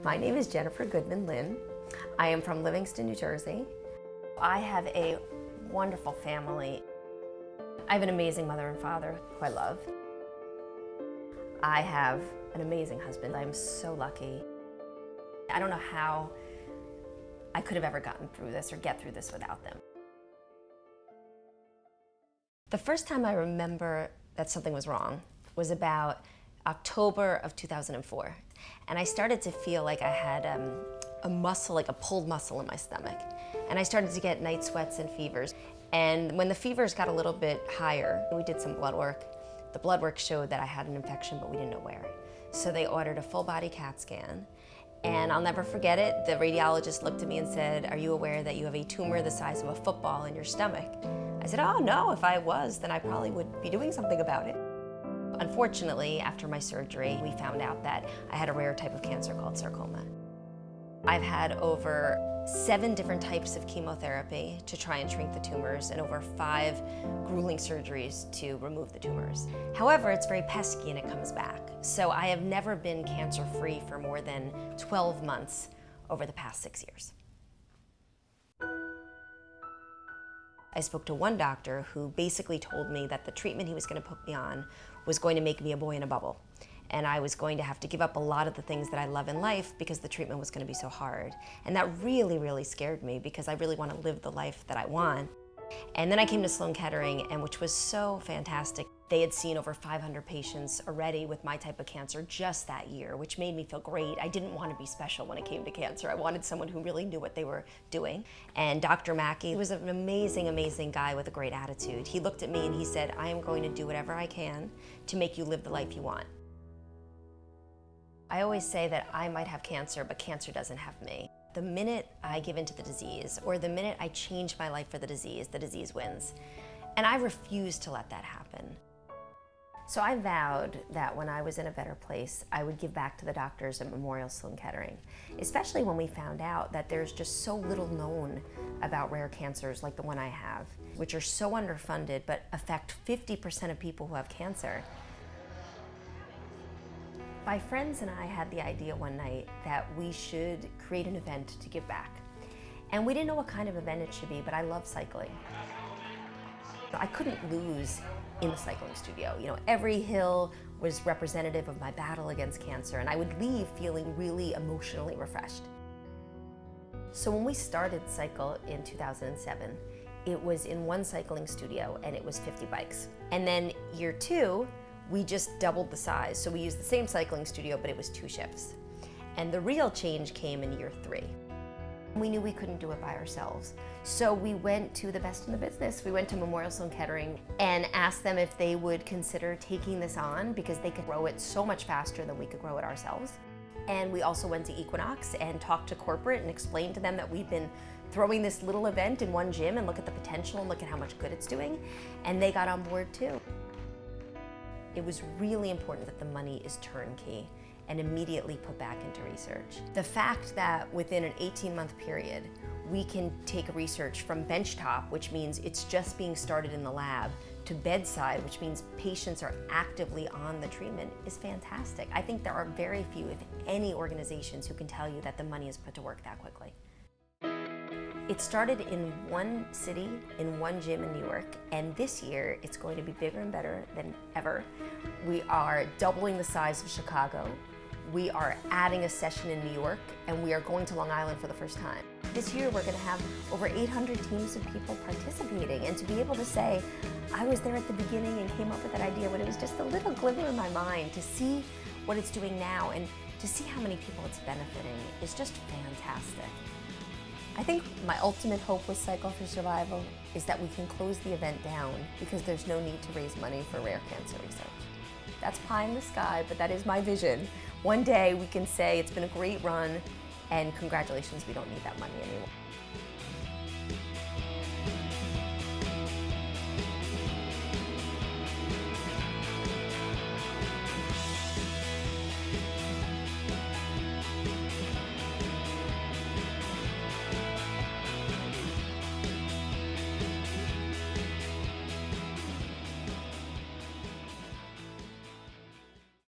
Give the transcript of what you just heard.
My name is Jennifer Goodman Lynn. I am from Livingston, New Jersey. I have a wonderful family. I have an amazing mother and father who I love. I have an amazing husband. I'm so lucky. I don't know how I could have ever gotten through this or get through this without them. The first time I remember that something was wrong was about October of 2004. And I started to feel like I had a muscle, like a pulled muscle in my stomach. And I started to get night sweats and fevers. And when the fevers got a little bit higher, we did some blood work. The blood work showed that I had an infection, but we didn't know where. So they ordered a full body CAT scan. And I'll never forget it. The radiologist looked at me and said, "Are you aware that you have a tumor the size of a football in your stomach?" I said, "Oh no, if I was, then I probably would be doing something about it." Unfortunately, after my surgery, we found out that I had a rare type of cancer called sarcoma. I've had over 7 different types of chemotherapy to try and shrink the tumors and over 5 grueling surgeries to remove the tumors. However, it's very pesky and it comes back. So I have never been cancer-free for more than 12 months over the past 6 years. I spoke to one doctor who basically told me that the treatment he was going to put me on was going to make me a boy in a bubble. And I was going to have to give up a lot of the things that I love in life because the treatment was going to be so hard. And that really, really scared me because I really want to live the life that I want. And then I came to Sloan Kettering, and which was so fantastic. They had seen over 500 patients already with my type of cancer just that year, which made me feel great. I didn't want to be special when it came to cancer. I wanted someone who really knew what they were doing. And Dr. Mackey was an amazing, amazing guy with a great attitude. He looked at me and he said, "I am going to do whatever I can to make you live the life you want." I always say that I might have cancer, but cancer doesn't have me. The minute I give into the disease, or the minute I change my life for the disease wins. And I refuse to let that happen. So I vowed that when I was in a better place, I would give back to the doctors at Memorial Sloan Kettering, especially when we found out that there's just so little known about rare cancers like the one I have, which are so underfunded but affect 50% of people who have cancer. My friends and I had the idea one night that we should create an event to give back. And we didn't know what kind of event it should be, but I love cycling. I couldn't lose in the cycling studio. You know, every hill was representative of my battle against cancer, and I would leave feeling really emotionally refreshed. So when we started Cycle in 2007, it was in one cycling studio and it was 50 bikes. And then year 2, we just doubled the size. So we used the same cycling studio, but it was 2 shifts. And the real change came in year 3. We knew we couldn't do it by ourselves. So we went to the best in the business. We went to Memorial Sloan Kettering and asked them if they would consider taking this on because they could grow it so much faster than we could grow it ourselves. And we also went to Equinox and talked to corporate and explained to them that we've been throwing this little event in one gym and look at the potential and look at how much good it's doing. And they got on board too. It was really important that the money is turnkey and immediately put back into research. The fact that within an 18-month period, we can take research from benchtop, which means it's just being started in the lab, to bedside, which means patients are actively on the treatment, is fantastic. I think there are very few, if any, organizations who can tell you that the money is put to work that quickly. It started in one city, in one gym in New York, and this year it's going to be bigger and better than ever. We are doubling the size of Chicago. We are adding a session in New York, and we are going to Long Island for the first time. This year we're going to have over 800 teams of people participating, and to be able to say, I was there at the beginning and came up with that idea when it was just a little glimmer in my mind, to see what it's doing now and to see how many people it's benefiting is just fantastic. I think my ultimate hope with Cycle for Survival is that we can close the event down because there's no need to raise money for rare cancer research. That's pie in the sky, but that is my vision. One day we can say it's been a great run and congratulations, we don't need that money anymore.